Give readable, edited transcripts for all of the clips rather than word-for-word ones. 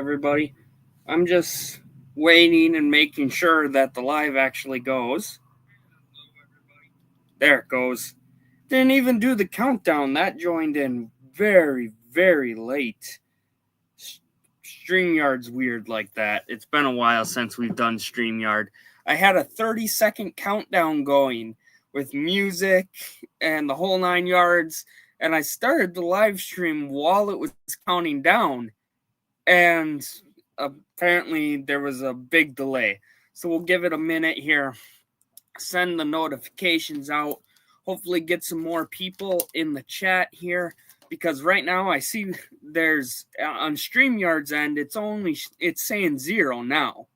everybody. I'm just waiting and making sure that the live actually goes. There it goes. Didn't even do the countdown. That joined in very, very late. StreamYard's weird like that. It's been a while since we've done StreamYard. I had a 30-second countdown going with music and the whole 9 yards, and I started the live stream while it was counting down, and apparently there was a big delay. So we'll give it a minute here, send the notifications out, hopefully get some more people in the chat here, because right now I see there's on StreamYard's end, it's saying 0 now.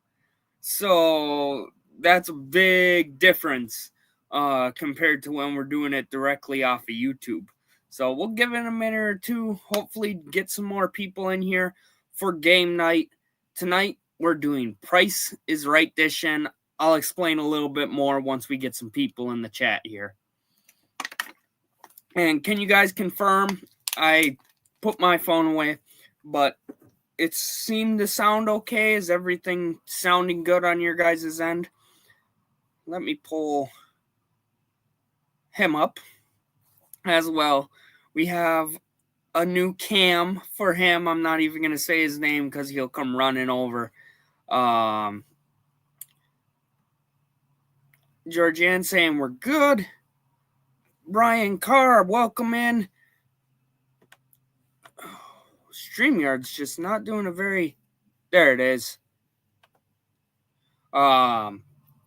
So that's a big difference compared to when we're doing it directly off of YouTube. So we'll give it a minute or two, hopefully get some more people in here for game night. Tonight we're doing Price is Right Edition. I'll explain a little bit more once we get some people in the chat here. And can you guys confirm? I put my phone away, but it seemed to sound okay. Is everything sounding good on your guys' end? Let me pull him up as well. We have a new cam for him. I'm not even going to say his name because he'll come running over. Georgianne saying we're good. Brian Carr, welcome in. StreamYard's just not doing a very... There it is.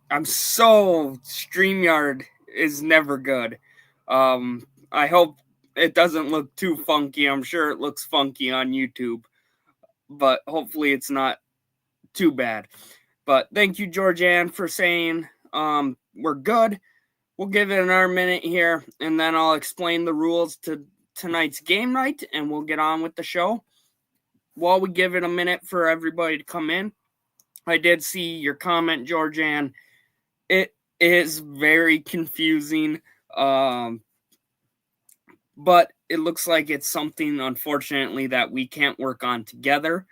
StreamYard is never good. I hope it doesn't look too funky. I'm sure it looks funky on YouTube, but hopefully it's not too bad. But thank you, Georgianne, for saying we're good. We'll give it another minute here, and then I'll explain the rules to tonight's game night, and we'll get on with the show. While we give it a minute for everybody to come in, I did see your comment, Georgianne. It is very confusing, but it looks like it's something, unfortunately, that we can't work on together.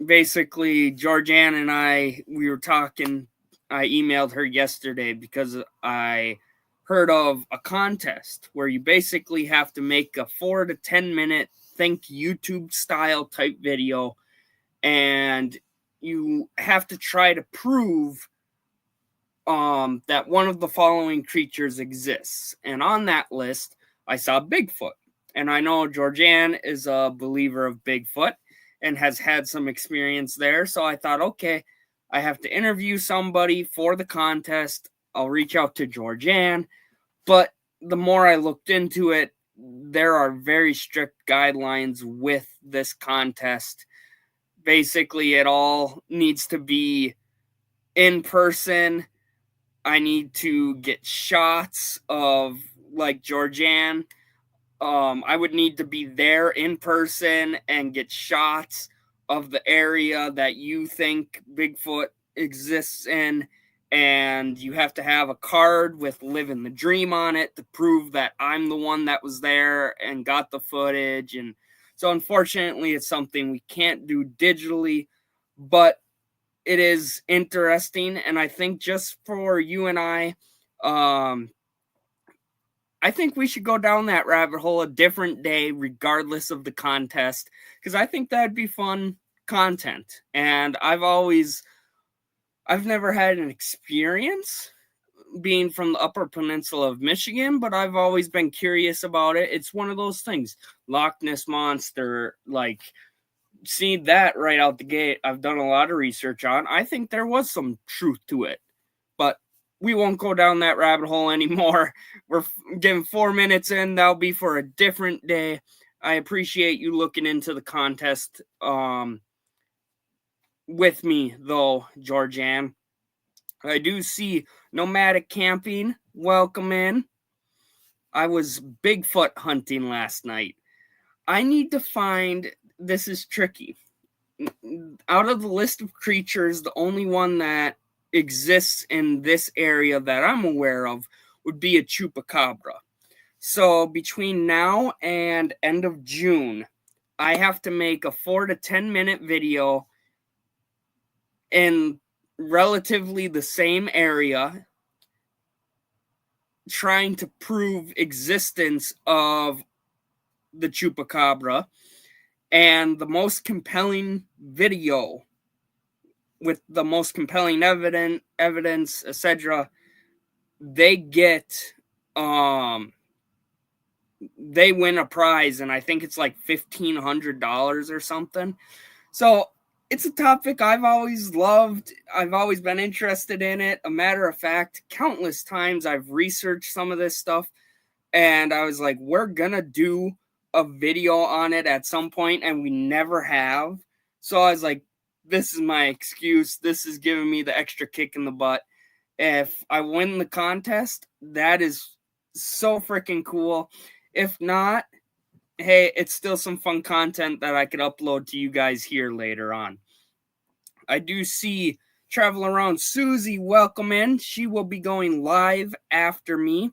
Basically, Georgianne and we were talking. I emailed her yesterday because I heard of a contest where you basically have to make a 4 to 10 minute, think YouTube style type video, and you have to try to prove that one of the following creatures exists. And on that list, I saw Bigfoot. And I know Georgianne is a believer of Bigfoot and has had some experience there. So I thought, okay, I have to interview somebody for the contest. I'll reach out to Georgianne. But the more I looked into it, there are very strict guidelines with this contest. Basically, it all needs to be in person. I need to get shots of, like Georgianne. I would need to be there in person and get shots of the area that you think Bigfoot exists in, and you have to have a card with Living the Dream on it to prove that I'm the one that was there and got the footage. And so unfortunately it's something we can't do digitally, but it is interesting. And I think just for you and I think we should go down that rabbit hole a different day, regardless of the contest, because I think that'd be fun content. And I've never had an experience being from the Upper Peninsula of Michigan, but I've always been curious about it. It's one of those things. Loch Ness Monster, like, see that right out the gate. I've done a lot of research on. I think there was some truth to it, but we won't go down that rabbit hole anymore. We're getting 4 minutes in. That'll be for a different day. I appreciate you looking into the contest with me, though, Georgianne. I do see Nomadic Camping. Welcome in. I was Bigfoot hunting last night. I need to find... This is tricky. Out of the list of creatures, the only one that exists in this area that I'm aware of would be a chupacabra. So between now and end of June, I have to make a 4 to 10 minute video in relatively the same area, trying to prove existence of the chupacabra, and the most compelling video with the most compelling evidence, etc. They get they win a prize, and I think it's like $1,500 or something. So it's a topic I've always loved. I've always been interested in it. A matter of fact, countless times I've researched some of this stuff, and I was like, we're gonna do a video on it at some point, and we never have. So I was like, this is my excuse. This is giving me the extra kick in the butt. If I win the contest, that is so freaking cool. If not, hey, it's still some fun content that I could upload to you guys here later on. I do see Travel Around Susie, welcome in. She will be going live after me.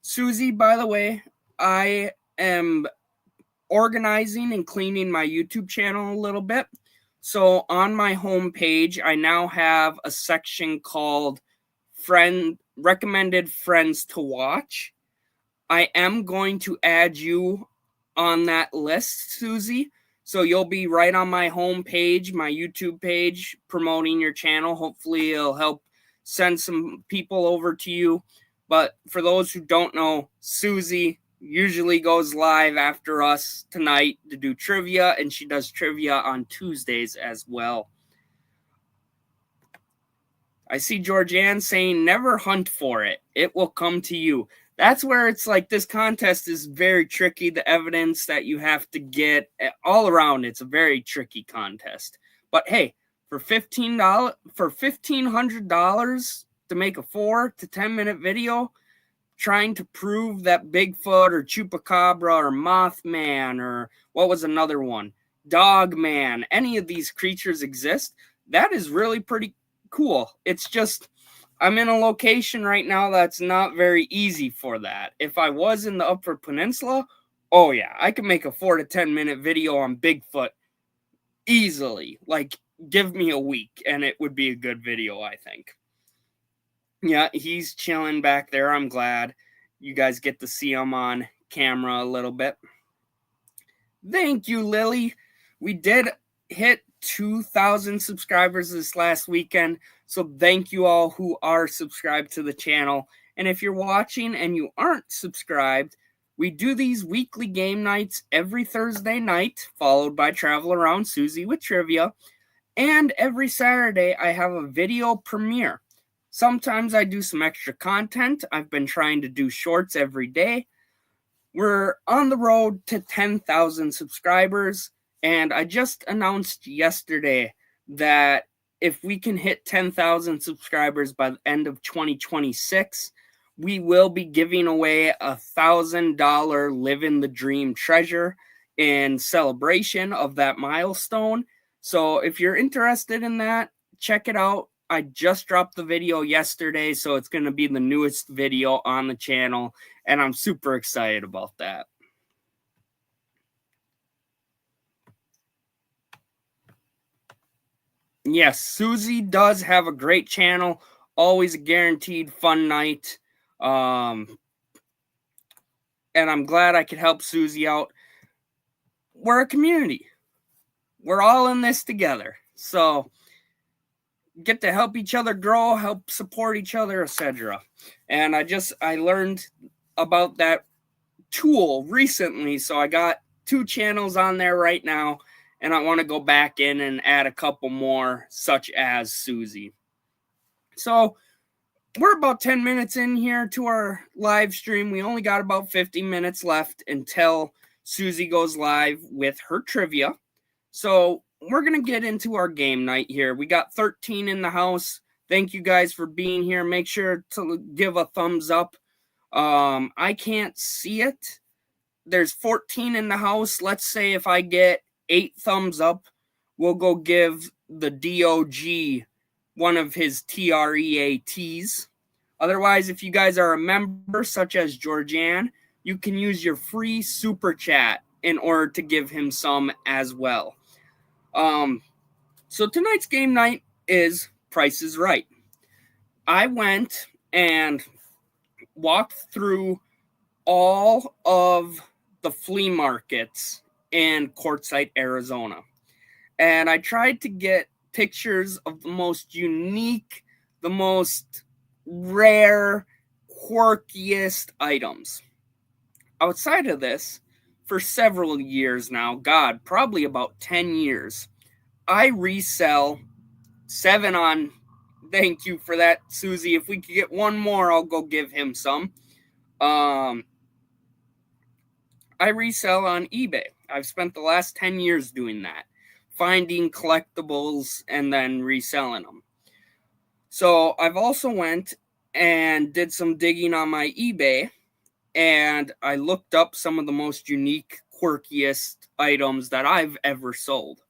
Susie, by the way, I am organizing and cleaning my YouTube channel a little bit. So on my homepage, I now have a section called Recommended Friends to Watch. I am going to add you on that list, Susie. So you'll be right on my homepage, my YouTube page, promoting your channel. Hopefully it'll help send some people over to you. But for those who don't know, Susie usually goes live after us tonight to do trivia, and she does trivia on Tuesdays as well. I see Georgianne saying, never hunt for it. It will come to you. That's where it's like this contest is very tricky. The evidence that you have to get all around, it's a very tricky contest. But hey, for $1,500 to make a 4 to 10 minute video trying to prove that Bigfoot or Chupacabra or Mothman or what was another one, Dogman, any of these creatures exist, that is really pretty cool. It's just I'm in a location right now that's not very easy for that. If I was in the Upper Peninsula, oh yeah, I could make a 4 to 10 minute video on Bigfoot easily. Like, give me a week and it would be a good video, I think. Yeah, he's chilling back there. I'm glad you guys get to see him on camera a little bit. Thank you, Lily. We did hit 2,000 subscribers this last weekend. So thank you all who are subscribed to the channel. And if you're watching and you aren't subscribed, we do these weekly game nights every Thursday night, followed by Travel Around Susie with trivia. And every Saturday, I have a video premiere. Sometimes I do some extra content. I've been trying to do shorts every day. We're on the road to 10,000 subscribers. And I just announced yesterday that if we can hit 10,000 subscribers by the end of 2026, we will be giving away $1,000 Living the Dream treasure in celebration of that milestone. So if you're interested in that, check it out. I just dropped the video yesterday, so it's going to be the newest video on the channel, and I'm super excited about that. Yes, Susie does have a great channel. Always a guaranteed fun night. And I'm glad I could help Susie out. We're a community. We're all in this together. So get to help each other grow, help support each other, etc. And I learned about that tool recently. So I got 2 channels on there right now. And I want to go back in and add a couple more, such as Susie. So we're about 10 minutes in here to our live stream. We only got about 50 minutes left until Susie goes live with her trivia. So we're going to get into our game night here. We got 13 in the house. Thank you guys for being here. Make sure to give a thumbs up. I can't see it. There's 14 in the house. Let's say if I get 8 thumbs up, we'll go give the DOG one of his TREATs. Otherwise, if you guys are a member, such as Georgianne, you can use your free super chat in order to give him some as well. So tonight's game night is Price is Right. I went and walked through all of the flea markets in Quartzsite, Arizona. And I tried to get pictures of the most unique, the most rare, quirkiest items. Outside of this, for several years now, probably about 10 years, I resell 7 on. Thank you for that, Susie. If we could get one more, I'll go give him some. I resell on eBay. I've spent the last 10 years doing that, finding collectibles and then reselling them. So I've also went and did some digging on my eBay, and I looked up some of the most unique, quirkiest items that I've ever sold.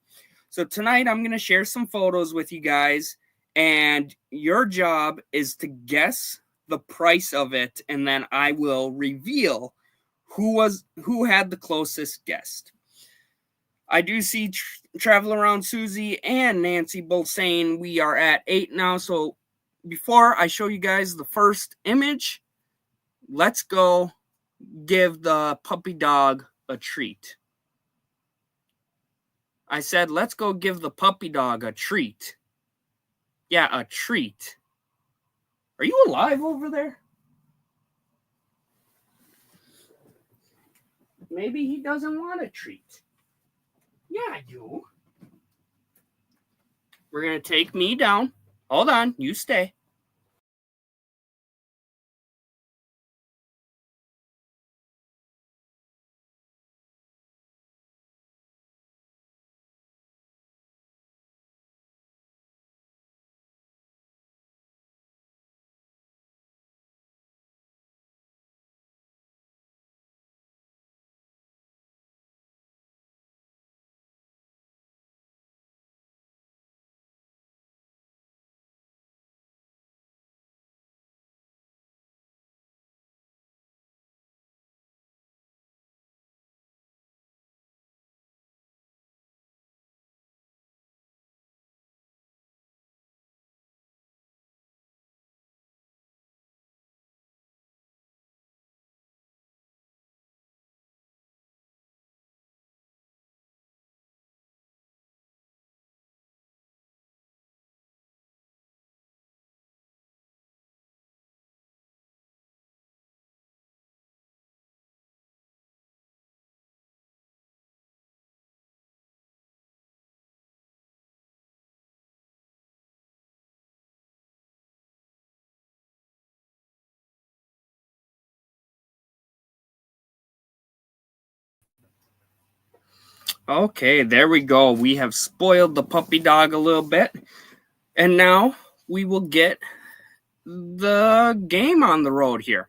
So tonight I'm going to share some photos with you guys, and your job is to guess the price of it, and then I will reveal who had the closest guess. I do see Travel Around Susie and Nancy both saying we are at 8 now. So before I show you guys the first image, let's go give the puppy dog a treat. I said, let's go give the puppy dog a treat. Yeah, a treat. Are you alive over there? Maybe he doesn't want a treat. Yeah, I do. We're going to take me down. Hold on, you stay. Okay, there we go. We have spoiled the puppy dog a little bit. And now we will get the game on the road here.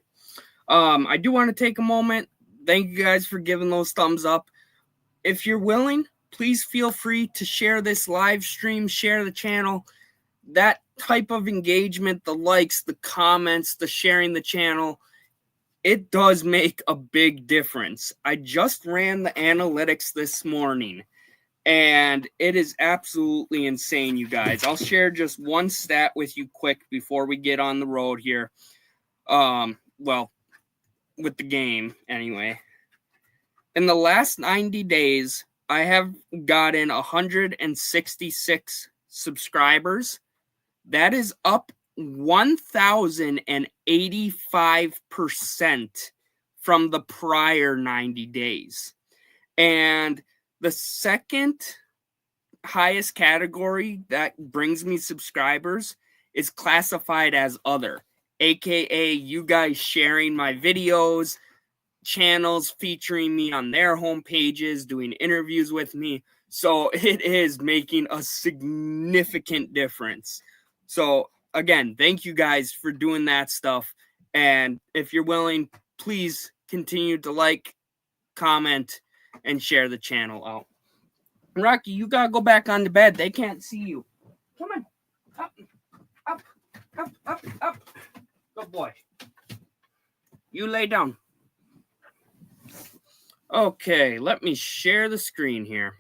I do want to take a moment. Thank you guys for giving those thumbs up. If you're willing, please feel free to share this live stream, share the channel. That type of engagement, the likes, the comments, the sharing the channel, it does make a big difference. I just ran the analytics this morning, and it is absolutely insane, you guys. I'll share just one stat with you quick before we get on the road here. Well, with the game anyway. In the last 90 days, I have gotten 166 subscribers. That is up 1,085% from the prior 90 days. And the second highest category that brings me subscribers is classified as other, aka you guys sharing my videos, channels featuring me on their homepages, doing interviews with me. So it is making a significant difference. So again, thank you guys for doing that stuff. And if you're willing, please continue to like, comment, and share the channel out. Rocky, you gotta go back on the bed. They can't see you. Come on. Up, up, up, up, up. Good boy. You lay down. Okay, let me share the screen here.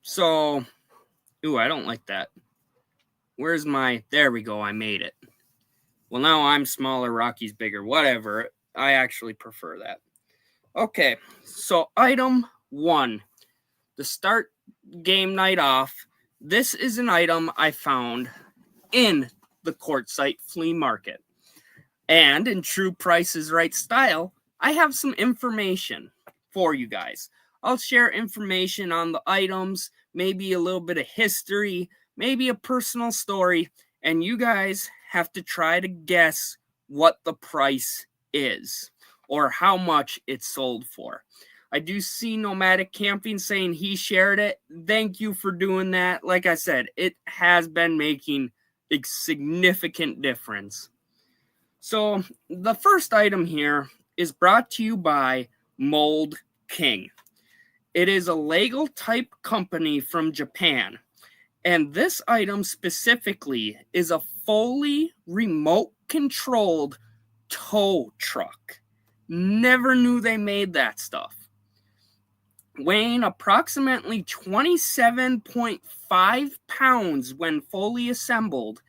So, ooh, I don't like that. Where's my, there we go, I made it. Well, now I'm smaller, Rocky's bigger, whatever. I actually prefer that. Okay, so item 1, to start game night off, this is an item I found in the Quartzsite flea market. And in true Price is Right style, I have some information for you guys. I'll share information on the items, maybe a little bit of history, maybe a personal story, and you guys have to try to guess what the price is or how much it's sold for. I do see Nomadic Camping saying he shared it. Thank you for doing that. Like I said, it has been making a significant difference. So the first item here is brought to you by Mold King. It is a Lego type company from Japan. And this item specifically is a fully remote controlled tow truck. Never knew they made that stuff. Weighing approximately 27.5 pounds when fully assembled,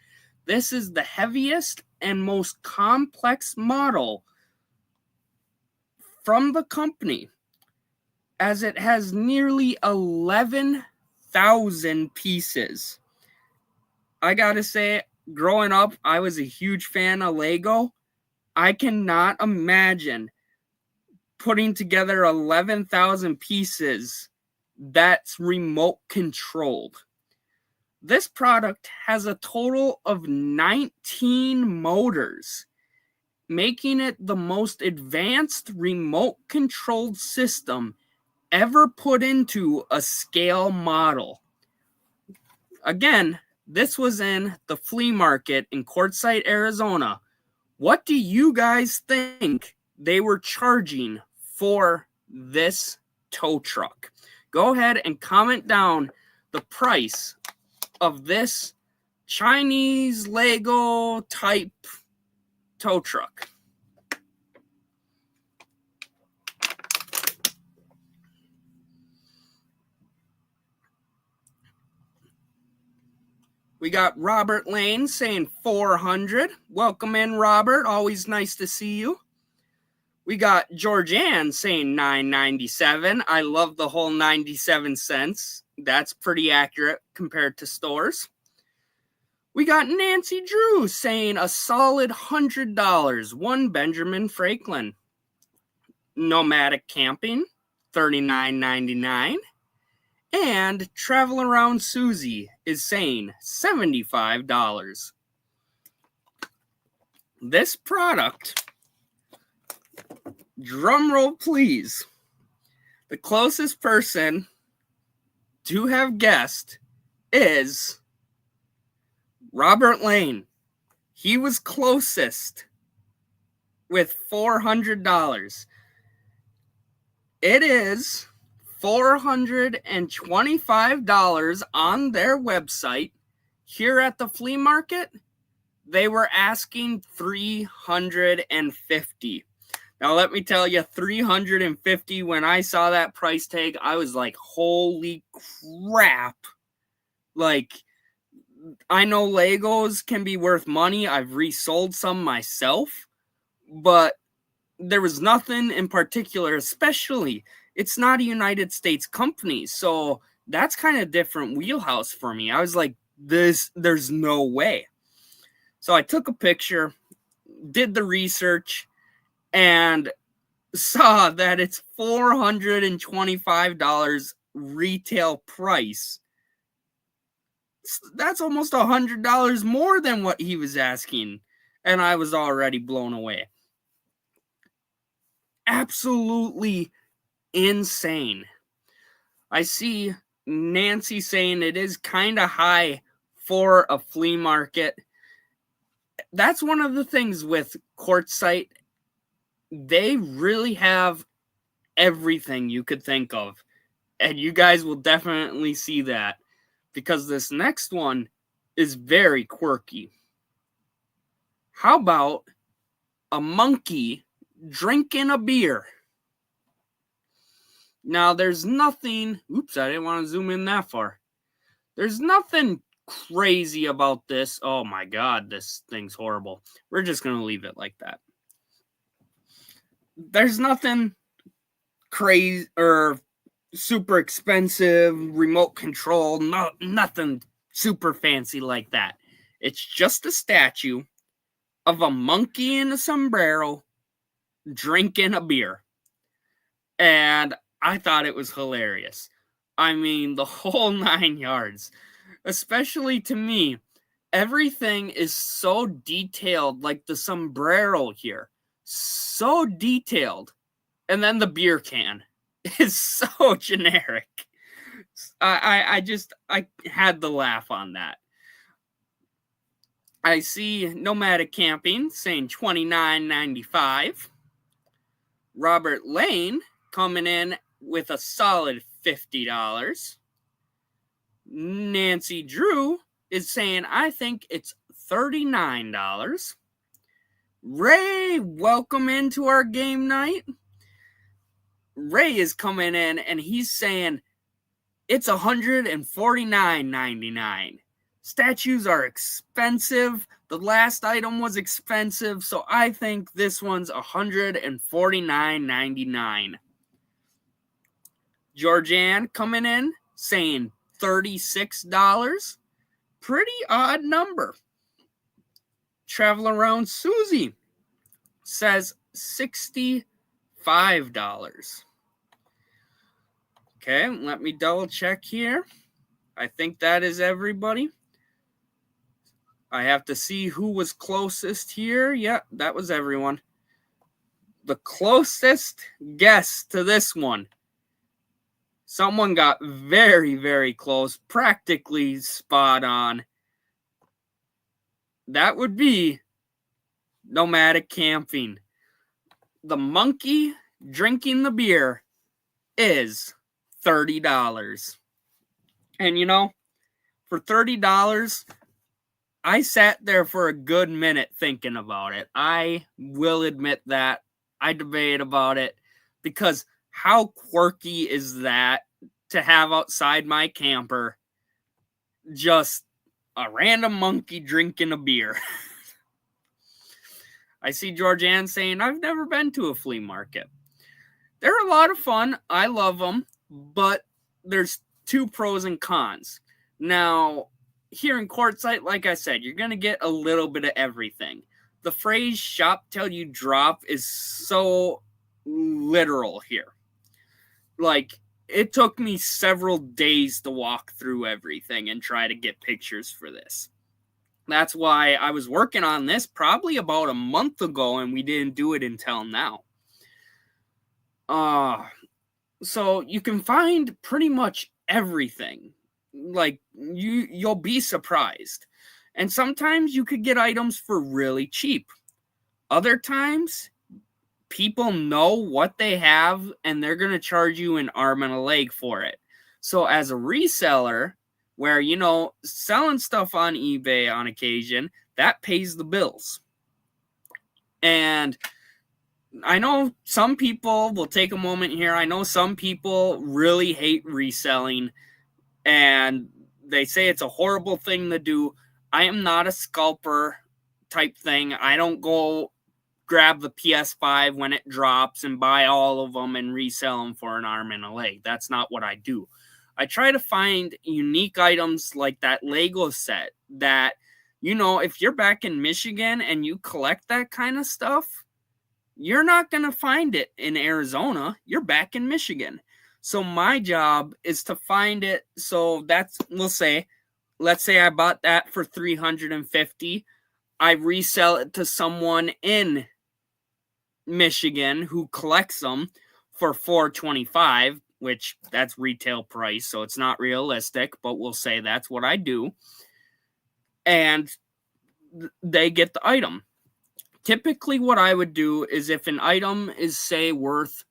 this is the heaviest and most complex model from the company, as it has nearly 11,000 pieces. I gotta say, growing up, I was a huge fan of Lego. I cannot imagine putting together 11,000 pieces that's remote controlled. This product has a total of 19 motors, making it the most advanced remote controlled system ever put into a scale model. Again, this was in the flea market in Quartzsite, Arizona. What do you guys think they were charging for this tow truck? Go ahead and comment down the price of this Chinese Lego type tow truck. We got Robert Lane saying 400. Welcome in, Robert. Always nice to see you. We got Georgianne saying $9.97. I love the whole 97 cents. That's pretty accurate compared to stores. We got Nancy Drew saying a solid $100. One Benjamin Franklin. Nomadic Camping, $39.99. And Travel Around Susie is saying $75. This product, drum roll please, the closest person to have guessed is Robert Lane. He was closest with $400. It is $425 on their website. Here at the flea market, they were asking $350. Now, let me tell you, $350, when I saw that price tag, I was like, holy crap. Like, I know Legos can be worth money. I've resold some myself, but there was nothing in particular, especially, it's not a United States company, so that's kind of different wheelhouse for me. I was like, there's no way. So I took a picture, did the research, and saw that it's $425 retail price. That's almost $100 more than what he was asking, and I was already blown away. Absolutely insane. I see Nancy saying it is kind of high for a flea market. That's one of the things with Quartzsite. They really have everything you could think of. And you guys will definitely see that, because this next one is very quirky. How about a monkey drinking a beer? Now, there's nothing, oops, I didn't want to zoom in that far. There's nothing crazy about this. Oh my God, this thing's horrible. We're just going to leave it like that. There's nothing crazy or super expensive, remote control, nothing super fancy like that. It's just a statue of a monkey in a sombrero drinking a beer. And I thought it was hilarious. I mean, the whole 9 yards. Especially to me, everything is so detailed, like the sombrero here. So detailed. And then the beer can is so generic. I had to laugh on that. I see Nomadic Camping saying $29.95. Robert Lane coming in with a solid $50. Nancy Drew is saying, I think it's $39. Ray, welcome into our game night. Ray is coming in and he's saying it's $149.99. Statues are expensive. The last item was expensive, so I think this one's $149.99. Georgianne coming in saying $36. Pretty odd number. Travel Around Susie says $65. Okay, let me double check here. I think that is everybody. I have to see who was closest here. Yeah, that was everyone. The closest guess to this one. Someone got very, very close, practically spot on. That would be Nomadic Camping. The monkey drinking the beer is $30. And you know, for $30, I sat there for a good minute thinking about it. I will admit that. I debate about it because how quirky is that to have outside my camper just a random monkey drinking a beer? I see Georgianne saying, I've never been to a flea market. They're a lot of fun. I love them, but there's two pros and cons. Now, here in Quartzsite, like I said, you're going to get a little bit of everything. The phrase shop till you drop is so literal here. Like, it took me several days to walk through everything and try to get pictures for this. That's why I was working on this probably about a month ago, and we didn't do it until now. So you can find pretty much everything. Like, you'll be surprised. And sometimes you could get items for really cheap. Other times, people know what they have, and they're going to charge you an arm and a leg for it. So as a reseller, where, you know, selling stuff on eBay on occasion, that pays the bills. And I know some people will take a moment here. I know some people really hate reselling, and they say it's a horrible thing to do. I am not a scalper type thing. I don't go grab the PS5 when it drops and buy all of them and resell them for an arm and a leg. That's not what I do. I try to find unique items like that Lego set that, you know, if you're back in Michigan and you collect that kind of stuff, you're not going to find it in Arizona. You're back in Michigan. So my job is to find it. So that's, let's say I bought that for $350. I resell it to someone in Michigan who collects them for $425, which that's retail price, so it's not realistic, but we'll say that's what I do. And they get the item. Typically what I would do is if an item is, say, worth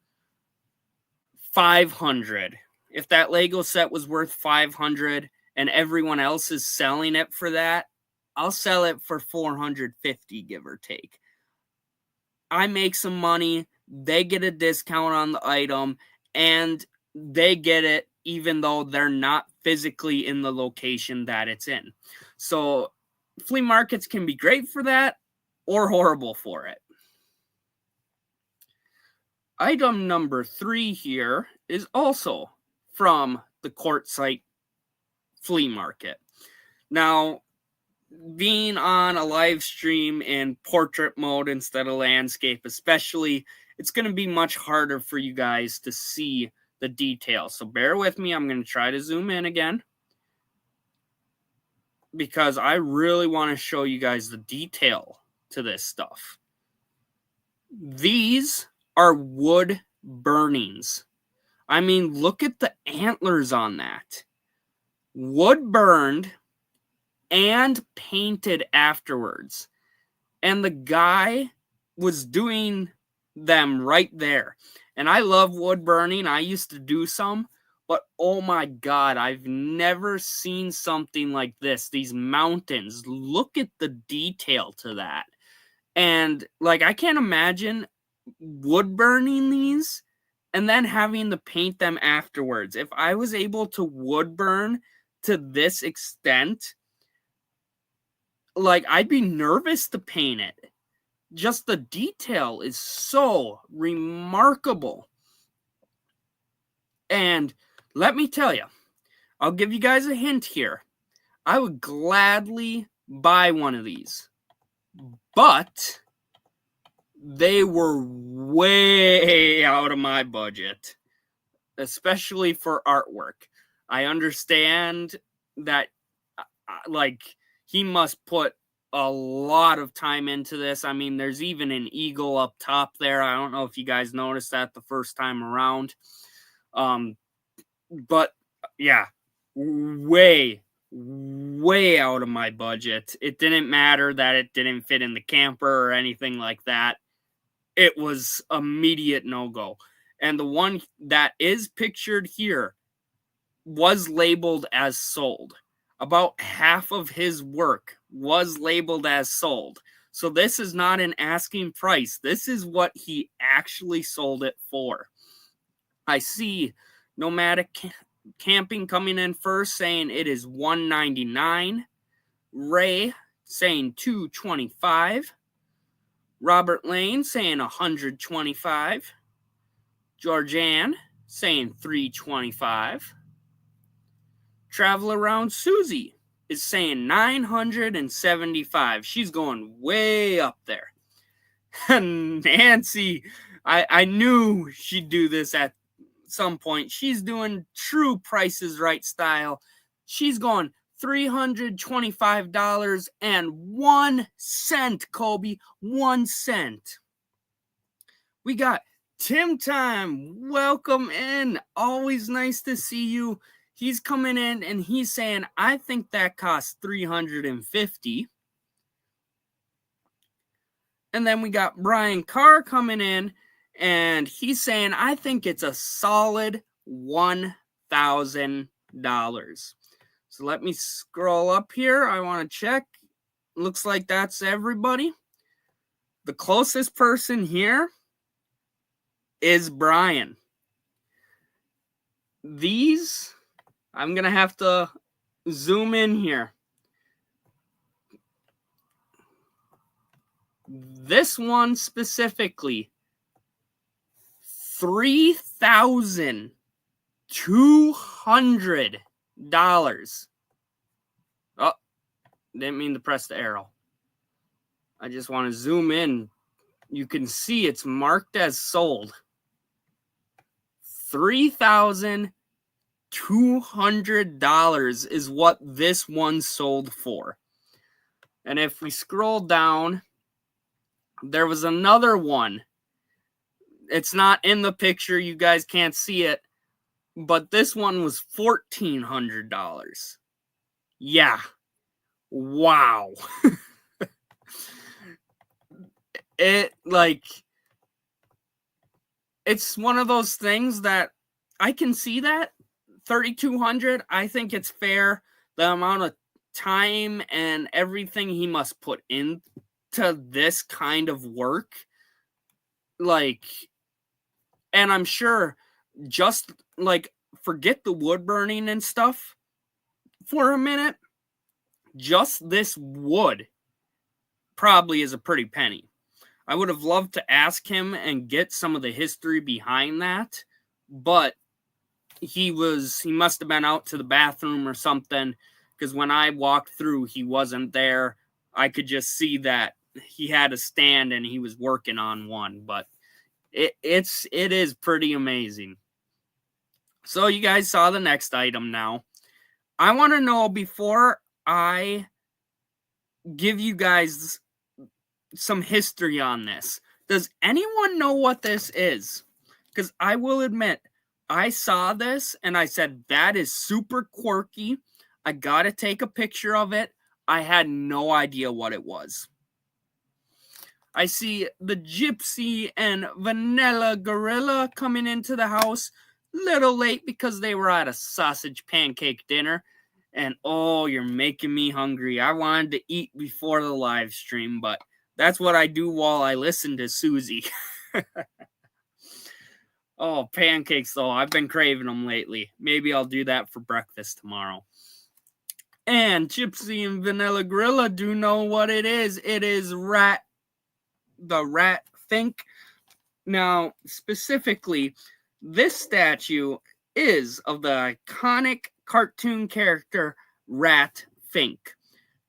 $500, if that Lego set was worth $500 and everyone else is selling it for that, I'll sell it for $450, give or take. I make some money, they get a discount on the item, and they get it even though they're not physically in the location that it's in. So flea markets can be great for that or horrible for it. Item number 3 here is also from the Quartzsite flea market. Now, being on a live stream in portrait mode instead of landscape especially, it's going to be much harder for you guys to see the details. So bear with me. I'm going to try to zoom in again because I really want to show you guys the detail to this stuff. These are wood burnings. I mean, look at the antlers on that. Wood burned and painted afterwards. And the guy was doing them right there. And I love wood burning. I used to do some. But oh my God, I've never seen something like this. These mountains. Look at the detail to that. And like, I can't imagine wood burning these and then having to paint them afterwards. If I was able to wood burn to this extent, like, I'd be nervous to paint it. Just the detail is so remarkable. And let me tell you, I'll give you guys a hint here. I would gladly buy one of these. But they were way out of my budget, especially for artwork. I understand that, like, he must put a lot of time into this. I mean, there's even an eagle up top there. I don't know if you guys noticed that the first time around. But yeah, way out of my budget. It didn't matter that it didn't fit in the camper or anything like that. It was immediate no-go. And the one that is pictured here was labeled as sold. About half of his work was labeled as sold. So this is not an asking price. This is what he actually sold it for. I see Nomadic Camping coming in first, saying it is $199. Ray saying $225. Robert Lane saying $125. Georgianne saying $325. Travel Around Susie is saying $975. She's going way up there. And Nancy, I knew she'd do this at some point. She's doing true Price is Right style. She's going $325.01, Kobe. 1 cent. We got Tim Time. Welcome in. Always nice to see you. He's coming in and he's saying, I think that costs $350. And then we got Brian Carr coming in and he's saying, I think it's a solid $1,000. So let me scroll up here. I want to check. Looks like that's everybody. The closest person here is Brian. These, I'm going to have to zoom in here. This one specifically, $3,200. Oh, didn't mean to press the arrow. I just want to zoom in. You can see it's marked as sold. $3,200 is what this one sold for. And if we scroll down, there was another one. It's not in the picture. You guys can't see it. But this one was $1,400. Yeah. Wow. It's one of those things that I can see that. $3,200. I think it's fair. The amount of time and everything he must put into this kind of work. And I'm sure just like, forget the wood burning and stuff for a minute. Just this wood probably is a pretty penny. I would have loved to ask him and get some of the history behind that, but he must have been out to the bathroom or something, because when I walked through, he wasn't there. I could just see that he had a stand and he was working on one, but it is pretty amazing. So you guys saw the next item now. I want to know, before I give you guys some history on this, does anyone know what this is? Because I will admit, I saw this and I said, that is super quirky. I got to take a picture of it. I had no idea what it was. I see the Gypsy and Vanilla Gorilla coming into the house. Little late because they were at a sausage pancake dinner. And oh, you're making me hungry. I wanted to eat before the live stream, but that's what I do while I listen to Susie. Oh, pancakes, though. I've been craving them lately. Maybe I'll do that for breakfast tomorrow. And Gypsy and Vanilla Gorilla do know what it is. It is the Rat Fink. Now, specifically, this statue is of the iconic cartoon character Rat Fink,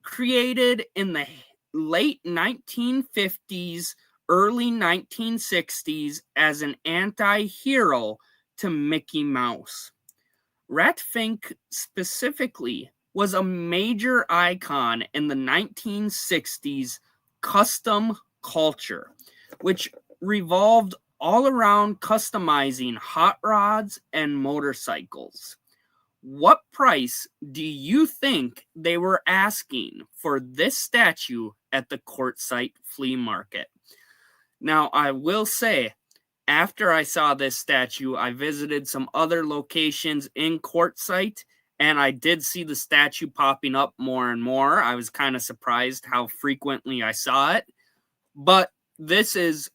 created in the late 1950s, early 1960s as an anti-hero to Mickey Mouse. Rat Fink specifically was a major icon in the 1960s custom culture, which revolved all around customizing hot rods and motorcycles. What price do you think they were asking for this statue at the Quartzsite flea market? Now, I will say, after I saw this statue, I visited some other locations in Quartzsite, and I did see the statue popping up more and more. I was kind of surprised how frequently I saw it. But this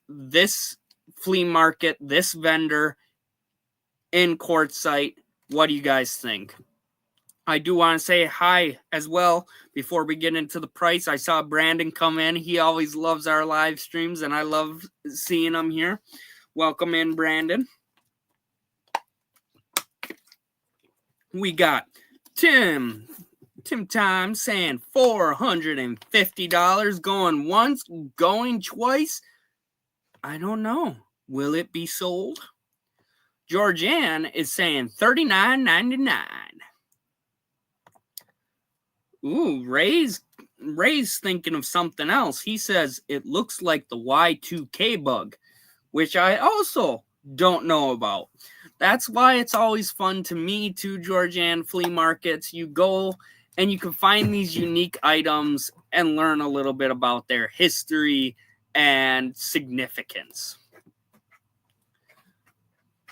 flea market, this vendor in Quartzsite. What do you guys think? I do want to say hi as well before we get into the price. I saw Brandon come in. He always loves our live streams, and I love seeing him here. Welcome in, Brandon. We got Tim Time saying $450, going once, going twice. I don't know. Will it be sold? Georgianne is saying $39.99. Ooh, Ray's thinking of something else. He says it looks like the Y2K bug, which I also don't know about. That's why it's always fun to me too, Georgianne, flea markets. You go and you can find these unique items and learn a little bit about their history and significance.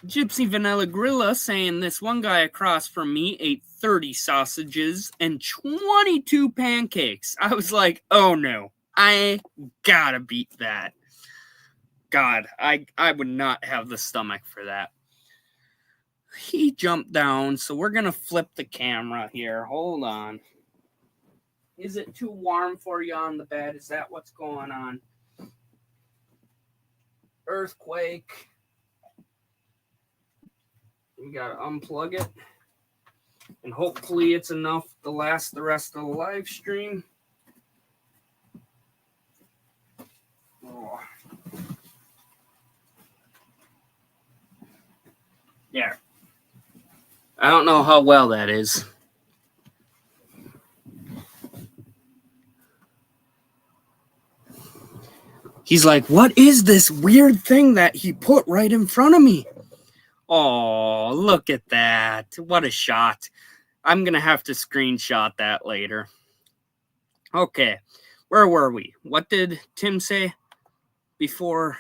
Gypsy Vanilla Gorilla saying this one guy across from me ate 30 sausages and 22 pancakes. I was like, oh no, I gotta beat that. God, I would not have the stomach for that. He jumped down, so we're gonna flip the camera here. Hold on. Is it too warm for you on the bed? Is that what's going on? Earthquake. We gotta unplug it, and hopefully it's enough to last the rest of the live stream. Oh. Yeah. I don't know how well that is. He's like, what is this weird thing that he put right in front of me? Oh, look at that. What a shot. I'm going to have to screenshot that later. Okay, where were we? What did Tim say before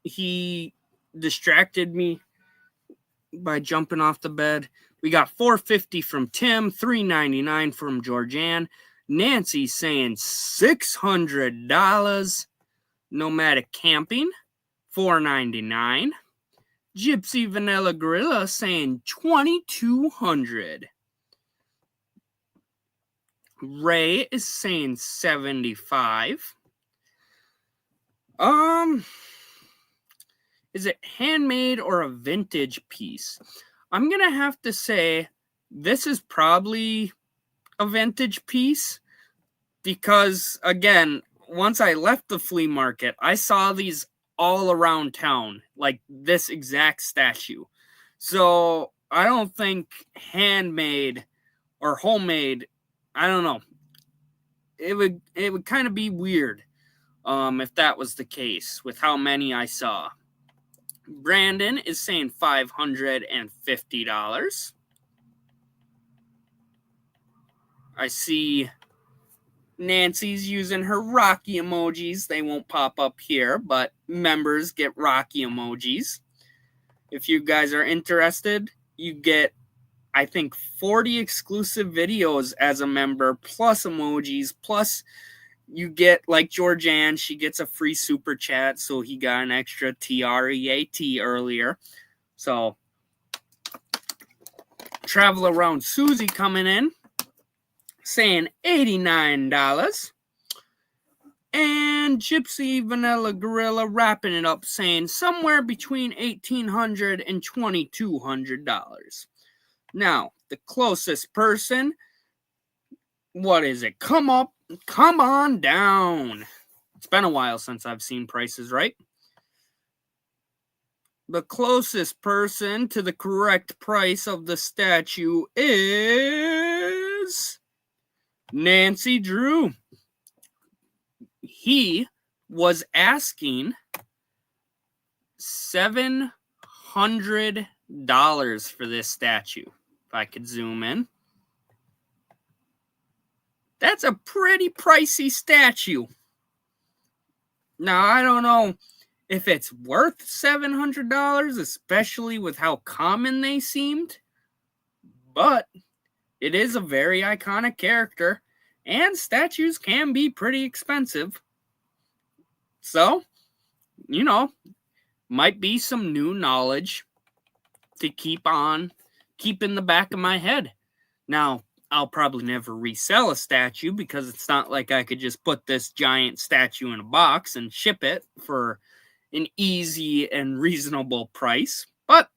he distracted me by jumping off the bed? We got $450 from Tim, $399 from Georgianne. Nancy saying $600. Nomadic Camping, $499. Gypsy Vanilla Gorilla saying $2,200. Ray is saying $75. Is it handmade or a vintage piece? I'm gonna have to say this is probably a vintage piece because, again, once I left the flea market, I saw these all around town, like this exact statue. So I don't think handmade or homemade, I don't know. It would kind of be weird if that was the case with how many I saw. Brandon is saying $550. I see Nancy's using her Rocky emojis. They won't pop up here, but members get Rocky emojis. If you guys are interested, you get, I think, 40 exclusive videos as a member, plus emojis, plus you get, like Georgianne, she gets a free super chat, so he got an extra TREAT earlier. So, Travel Around Susie coming in, saying $89. And Gypsy Vanilla Gorilla wrapping it up, saying somewhere between $1,800 and $2,200. Now, the closest person, what is it? Come on down. It's been a while since I've seen Prices Right. The closest person to the correct price of the statue is Nancy Drew. He was asking $700 for this statue. If I could zoom in. That's a pretty pricey statue. Now, I don't know if it's worth $700, especially with how common they seemed, but it is a very iconic character, and statues can be pretty expensive. So, might be some new knowledge to keep in the back of my head. Now, I'll probably never resell a statue because it's not like I could just put this giant statue in a box and ship it for an easy and reasonable price. But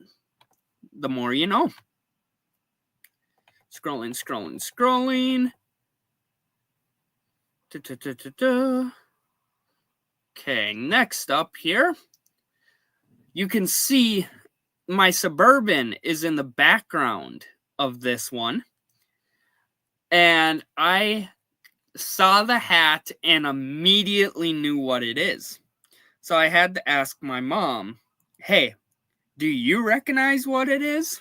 the more you know. Scrolling. Okay, next up here, you can see my Suburban is in the background of this one. And I saw the hat and immediately knew what it is. So I had to ask my mom, hey, do you recognize what it is?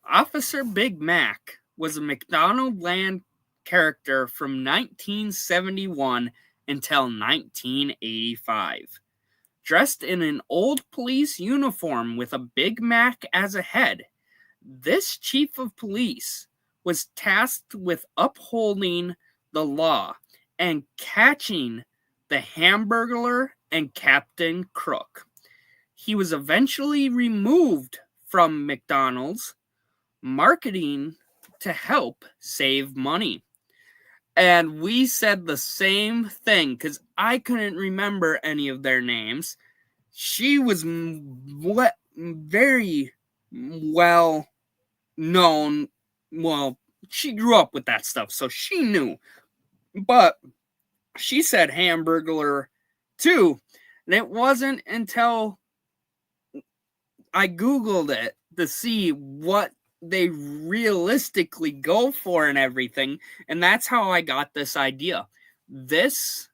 Officer Big Mac was a McDonald Land character from 1971 until 1985. Dressed in an old police uniform with a Big Mac as a head, this chief of police was tasked with upholding the law and catching the Hamburglar and Captain Crook. He was eventually removed from McDonald's marketing to help save money. And we said the same thing because I couldn't remember any of their names. She was very well known. Well, she grew up with that stuff, so she knew. But she said Hamburglar too. And it wasn't until I Googled it to see what they realistically go for and everything. And that's how I got this idea. This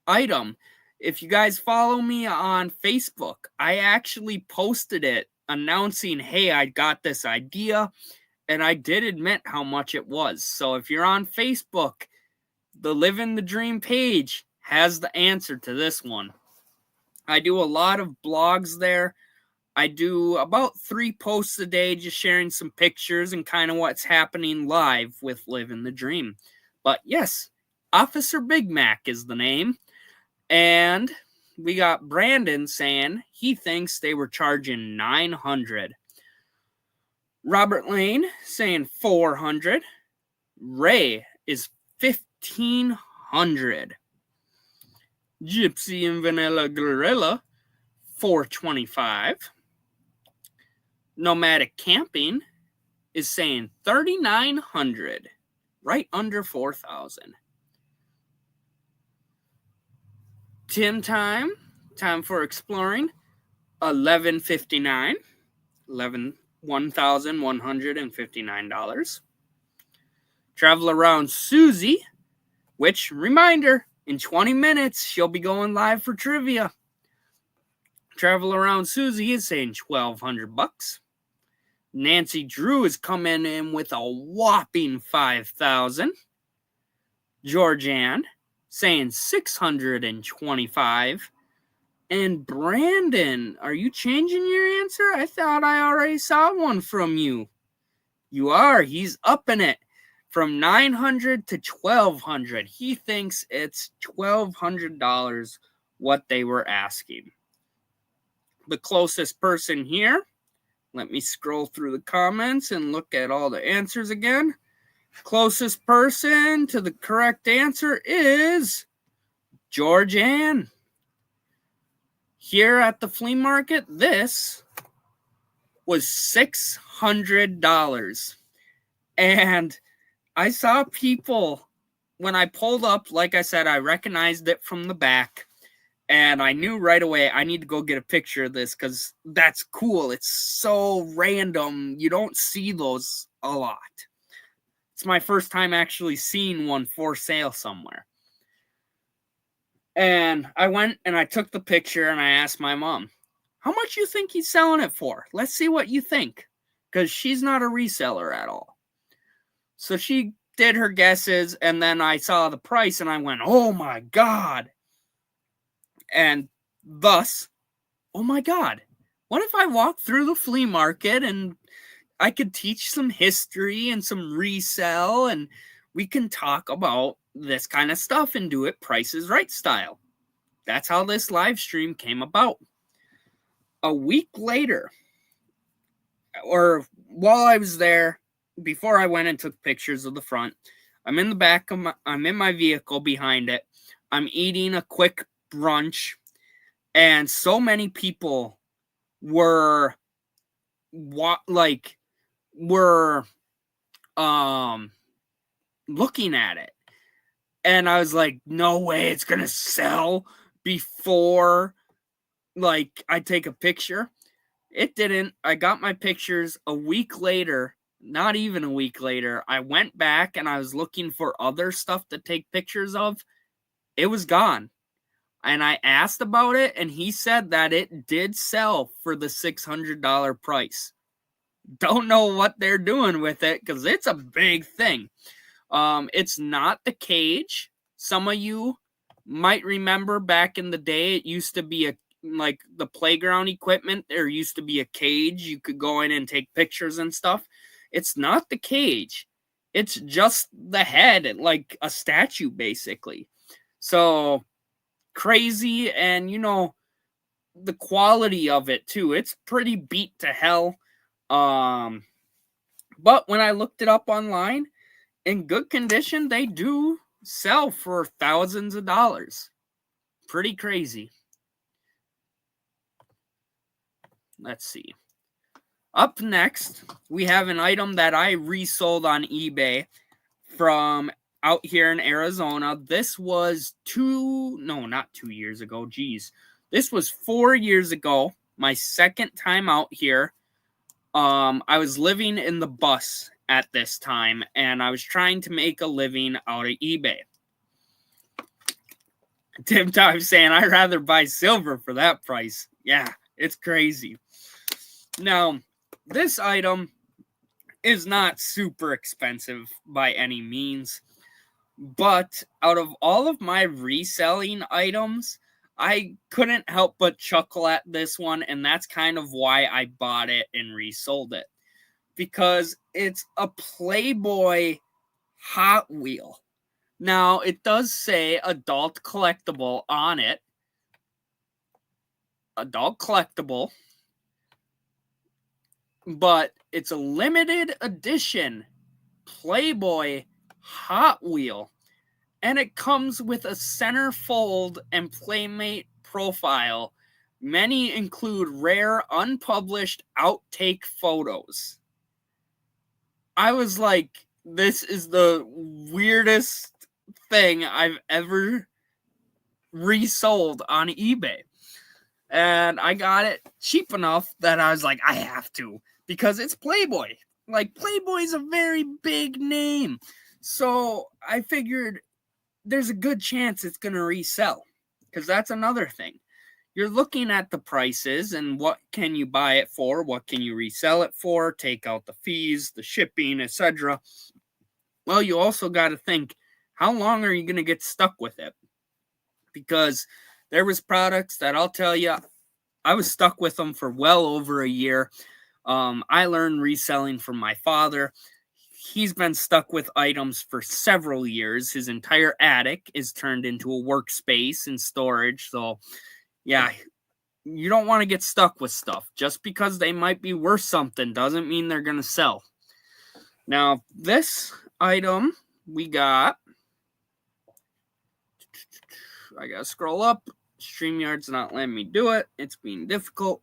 item, if you guys follow me on Facebook, I actually posted it announcing, hey, I got this idea. And I did admit how much it was. So if you're on Facebook, the Living the Dream page has the answer to this one. I do a lot of blogs there. I do about 3 posts a day, just sharing some pictures and kind of what's happening live with Living the Dream. But yes, Officer Big Mac is the name. And we got Brandon saying he thinks they were charging $900. Robert Lane saying $400. Ray is $1,500. Gypsy and Vanilla Gorilla, $425. Nomadic Camping is saying $3,900, right under $4,000. Tim Time for Exploring, $1,159, $1,159. Travel Around Susie, which, reminder, in 20 minutes, she'll be going live for trivia. Travel Around Susie is saying $1,200. Nancy Drew is coming in with a whopping $5,000. Georgianne saying $625. And Brandon, are you changing your answer? I thought I already saw one from you. You are. He's upping it from $900 to $1,200. He thinks it's $1,200 what they were asking. The closest person here, let me scroll through the comments and look at all the answers again. Closest person to the correct answer is Georgianne. Here at the flea market, this was $600. And I saw people, when I pulled up, like I said, I recognized it from the back. And I knew right away I need to go get a picture of this because that's cool. It's so random. You don't see those a lot. It's my first time actually seeing one for sale somewhere. And I went and I took the picture and I asked my mom, how much you think he's selling it for? Let's see what you think. Because she's not a reseller at all. So she did her guesses and then I saw the price and I went, oh my God. And thus, oh my God, what if I walk through the flea market and I could teach some history and some resell and we can talk about this kind of stuff and do it Price is Right style. That's how this live stream came about. A week later, or while I was there, before I went and took pictures of the front, I'm in the back of I'm in my vehicle behind it. I'm eating a quick brunch, and so many people were looking at it. And I was like, no way it's gonna sell before I take a picture. It didn't. I got my pictures a week later, not even a week later. I went back and I was looking for other stuff to take pictures of. It was gone. And I asked about it and he said that it did sell for the $600 price. Don't know what they're doing with it because it's a big thing. It's not the cage. Some of you might remember back in the day, it used to be like the playground equipment. There used to be a cage. You could go in and take pictures and stuff. It's not the cage. It's just the head, like a statue, basically. So crazy. And, the quality of it, too. It's pretty beat to hell. But when I looked it up online, in good condition, they do sell for thousands of dollars. Pretty crazy. Let's see. Up next, we have an item that I resold on eBay from out here in Arizona. This was not 2 years ago. Geez. This was 4 years ago. My second time out here. I was living in the bus at this time, and I was trying to make a living out of eBay. Tim Time saying, I'd rather buy silver for that price. Yeah, it's crazy. Now, this item is not super expensive by any means, but out of all of my reselling items, I couldn't help but chuckle at this one, and that's kind of why I bought it and resold it. Because it's a Playboy Hot Wheel. Now, it does say adult collectible on it, adult collectible, but it's a limited edition Playboy Hot Wheel, and it comes with a centerfold and Playmate profile. Many include rare, unpublished outtake photos. I was like, this is the weirdest thing I've ever resold on eBay. And I got it cheap enough that I was like, I have to, because it's Playboy. Like, Playboy's a very big name. So I figured there's a good chance it's going to resell, because that's another thing. You're looking at the prices and what can you buy it for, what can you resell it for, take out the fees, the shipping, etc. Well, you also got to think, how long are you going to get stuck with it? Because there was products that I'll tell you, I was stuck with them for well over a year. I learned reselling from my father. He's been stuck with items for several years. His entire attic is turned into a workspace and storage. So, yeah, you don't want to get stuck with stuff. Just because they might be worth something doesn't mean they're going to sell. Now, this item we got, I got to scroll up. StreamYard's not letting me do it. It's being difficult.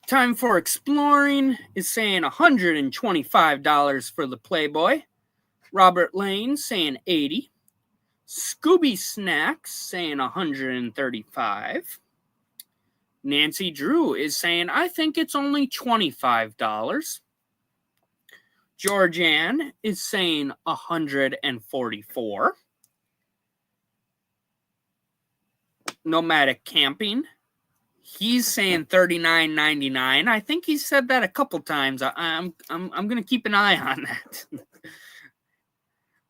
Time for Exploring is saying $125 for the Playboy. Robert Lane saying $80. Scooby Snacks saying $135. Nancy Drew is saying, I think it's only $25. Georgianne is saying $144. Nomadic Camping, he's saying $39.99. I think he said that a couple times. I'm gonna keep an eye on that.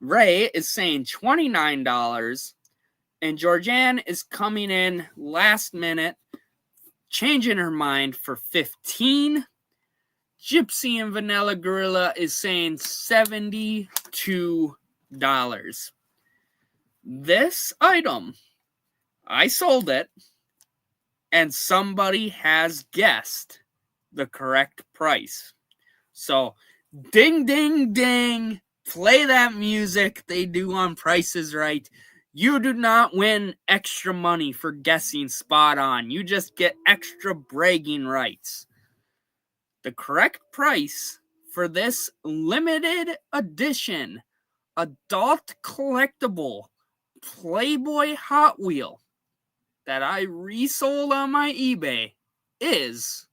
Ray is saying $29, and Georgianne is coming in last minute, changing her mind for $15. Gypsy and Vanilla Gorilla is saying $72. This item, I sold it, and somebody has guessed the correct price. So, ding, ding, ding. Play that music they do on Price is Right. You do not win extra money for guessing spot on. You just get extra bragging rights. The correct price for this limited edition adult collectible Playboy Hot Wheel that I resold on my eBay is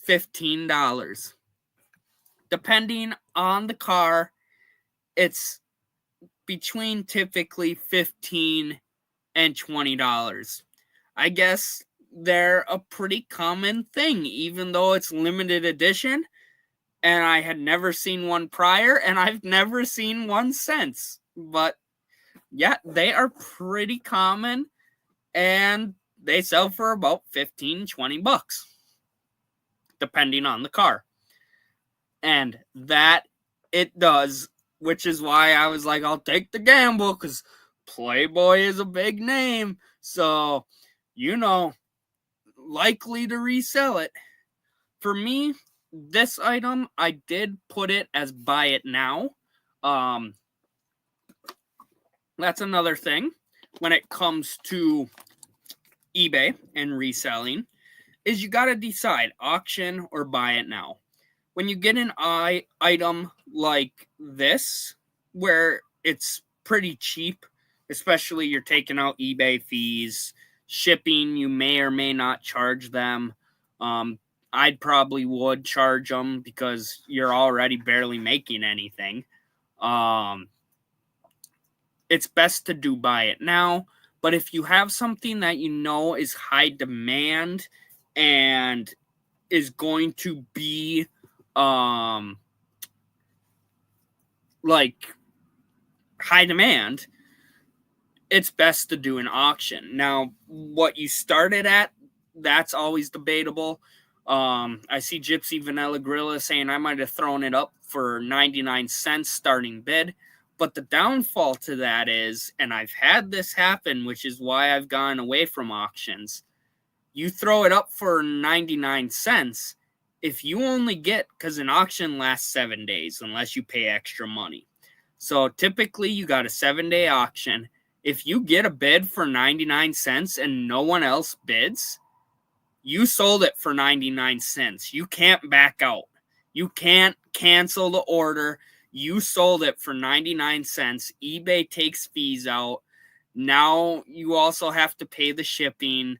$15. Depending on the car, it's between typically $15 and $20. I guess they're a pretty common thing, even though it's limited edition, and I had never seen one prior, and I've never seen one since. But yeah, they are pretty common, and they sell for about $15-$20, depending on the car. And that it does, which is why I was like, I'll take the gamble, because Playboy is a big name. So, likely to resell it. For me, this item, I did put it as buy it now. That's another thing when it comes to eBay and reselling, is you got to decide auction or buy it now. When you get an item like this, where it's pretty cheap, especially you're taking out eBay fees, shipping, you may or may not charge them. I'd probably would charge them because you're already barely making anything. It's best to do buy it now. But if you have something that is high demand and is going to be like high demand, it's best to do an auction. Now, what you started at, that's always debatable. I see Gypsy Vanilla Gorilla saying I might have thrown it up for 99 cents starting bid. But the downfall to that is, and I've had this happen, which is why I've gone away from auctions. You throw it up for 99 cents. If you only get, because an auction lasts 7 days unless you pay extra money. So typically you got a 7-day auction. If you get a bid for 99 cents and no one else bids, you sold it for 99 cents. You can't back out. You can't cancel the order. You sold it for 99 cents. eBay takes fees out. Now you also have to pay the shipping.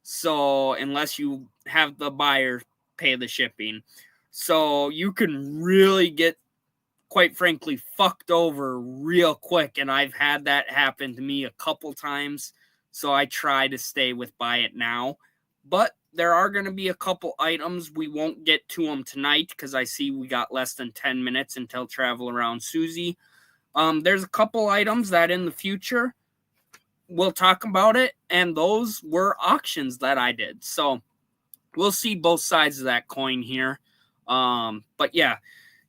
So unless you have the buyer pay the shipping. So you can really get, quite frankly, fucked over real quick. And I've had that happen to me a couple times. So I try to stay with buy it now. But there are going to be a couple items. We won't get to them tonight because I see we got less than 10 minutes until Travel Around Susie. There's a couple items that in the future we'll talk about it. And those were auctions that I did. So we'll see both sides of that coin here. But yeah,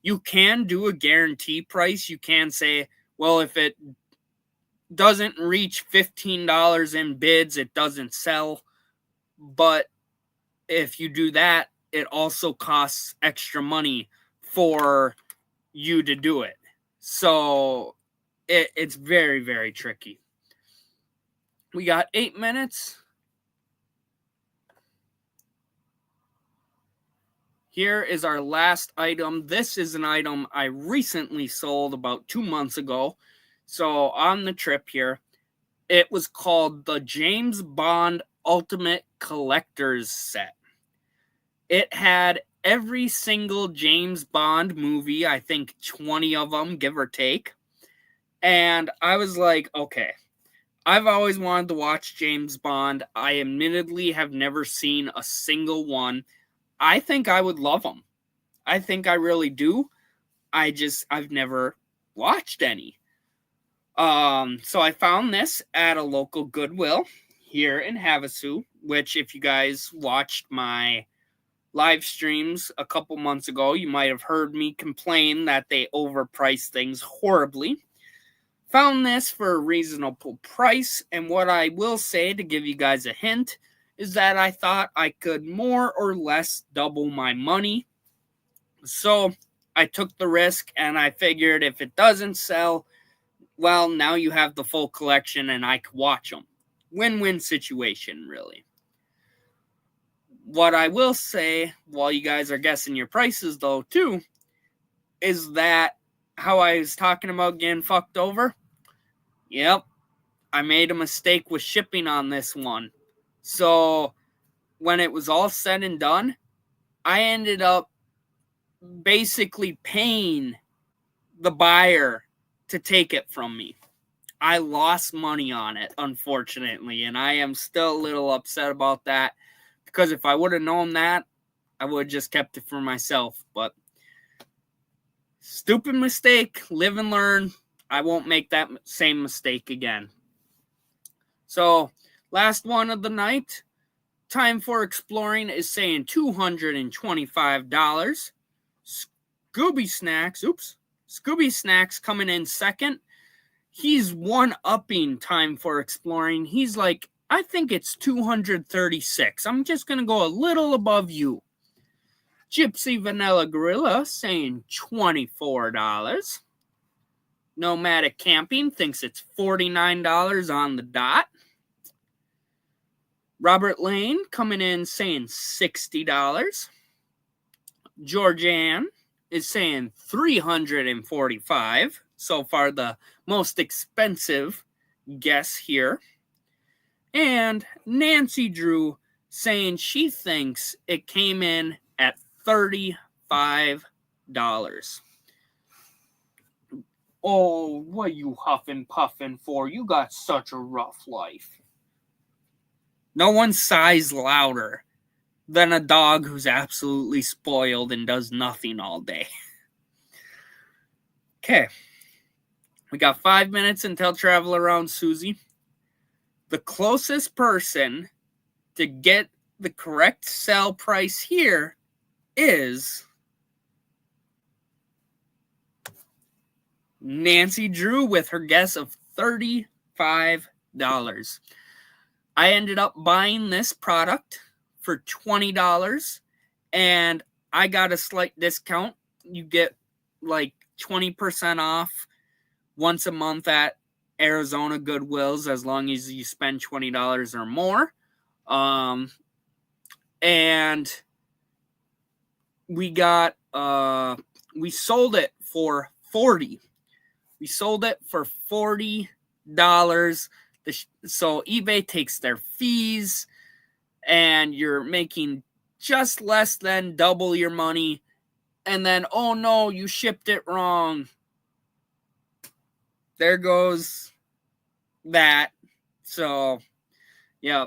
you can do a guarantee price. You can say, well, if it doesn't reach $15 in bids, it doesn't sell. But if you do that, it also costs extra money for you to do it. So it's very, very tricky. We got 8 minutes. Here is our last item. This is an item I recently sold about 2 months ago. So on the trip here, it was called the James Bond Ultimate Collector's Set. It had every single James Bond movie, I think 20 of them, give or take. And I was like, okay, I've always wanted to watch James Bond. I admittedly have never seen a single one. I think I would love them. I think I really do. I've never watched any. So I found this at a local Goodwill here in Havasu, which if you guys watched my live streams a couple months ago, you might have heard me complain that they overprice things horribly. Found this for a reasonable price, and what I will say to give you guys a hint is that I thought I could more or less double my money. So I took the risk, and I figured if it doesn't sell, well, now you have the full collection and I could watch them. Win-win situation, really. What I will say, while you guys are guessing your prices, though, too, is that how I was talking about getting fucked over? Yep, I made a mistake with shipping on this one. So when it was all said and done, I ended up basically paying the buyer to take it from me. I lost money on it, unfortunately, and I am still a little upset about that. Because if I would have known that, I would have just kept it for myself. But stupid mistake, live and learn. I won't make that same mistake again. So, last one of the night. Time for Exploring is saying $225. Scooby Snacks coming in second. He's one-upping Time for Exploring. He's like, I think it's 236. I'm just going to go a little above you. Gypsy Vanilla Gorilla saying $24. Nomadic Camping thinks it's $49 on the dot. Robert Lane coming in saying $60. Georgianne is saying $345. So far the most expensive guess here. And Nancy Drew saying she thinks it came in at $35. Oh, what are you huffing puffing for? You got such a rough life. No one sighs louder than a dog who's absolutely spoiled and does nothing all day. Okay. We got 5 minutes until Travel Around Susie. The closest person to get the correct sell price here is Nancy drew with her guess of $35. I ended up buying this product for $20, and I got a slight discount. You get like 20% off once a month at Arizona Goodwills as long as you spend $20 or more. And we got we sold it for $40. We sold it for $40. So eBay takes their fees, and you're making just less than double your money. And then, oh no, you shipped it wrong. There goes that. So, yeah,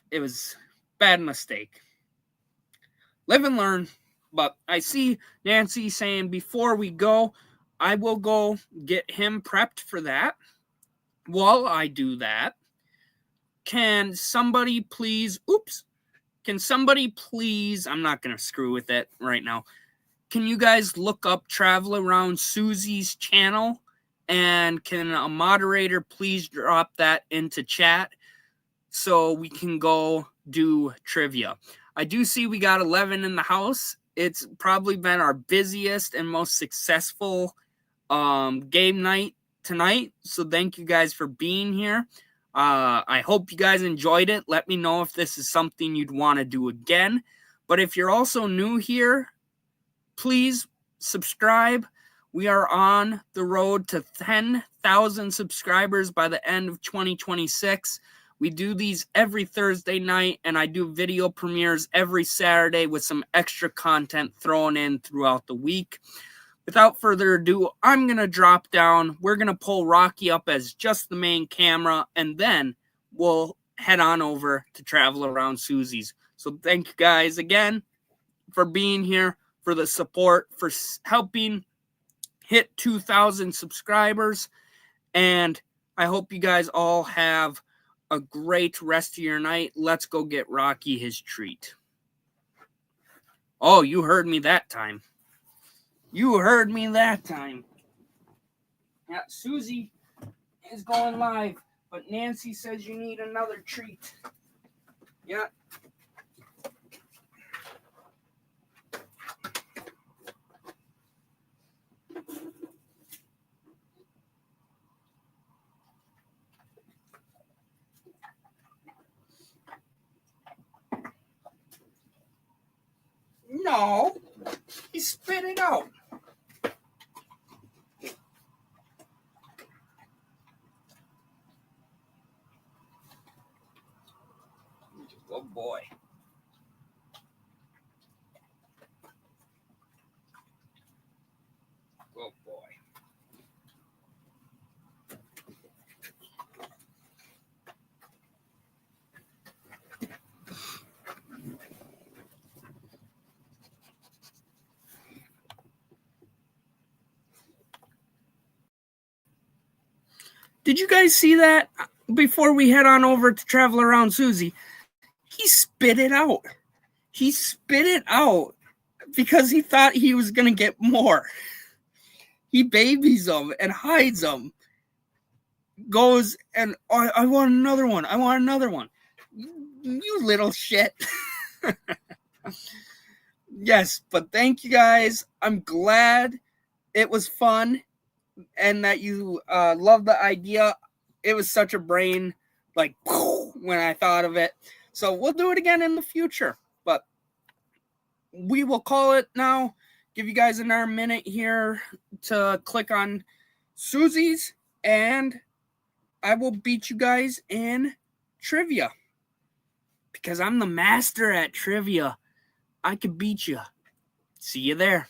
it was a bad mistake. Live and learn. But I see Nancy saying before we go, I will go get him prepped for that. While I do that, can somebody please, I'm not going to screw with it right now. Can you guys look up Travel Around Susie's channel? And can a moderator please drop that into chat so we can go do trivia? I do see we got 11 in the house. It's probably been our busiest and most successful game night tonight. So thank you guys for being here. I hope you guys enjoyed it. Let me know if this is something you'd want to do again. But if you're also new here, please subscribe. We are on the road to 10,000 subscribers by the end of 2026. We do these every Thursday night, and I do video premieres every Saturday with some extra content thrown in throughout the week. Without further ado, I'm going to drop down. We're going to pull Rocky up as just the main camera, and then we'll head on over to Travel Around Susie's. So thank you guys again for being here, for the support, for helping hit 2,000 subscribers. And I hope you guys all have a great rest of your night. Let's go get Rocky his treat. Oh, you heard me that time. Yeah, Susie is going live, but Nancy says you need another treat. Yeah. No, he spit it out. Oh boy. Oh boy. Did you guys see that before we head on over to Travel Around Susie? He spit it out. He spit it out because he thought he was going to get more. He babies them and hides them. Goes and, oh, I want another one. I want another one. You little shit. Yes, but thank you guys. I'm glad it was fun and that you love the idea. It was such a brain, like, when I thought of it. So we'll do it again in the future. But we will call it now. Give you guys another minute here to click on Susie's, and I will beat you guys in trivia. Because I'm the master at trivia. I could beat you. See you there.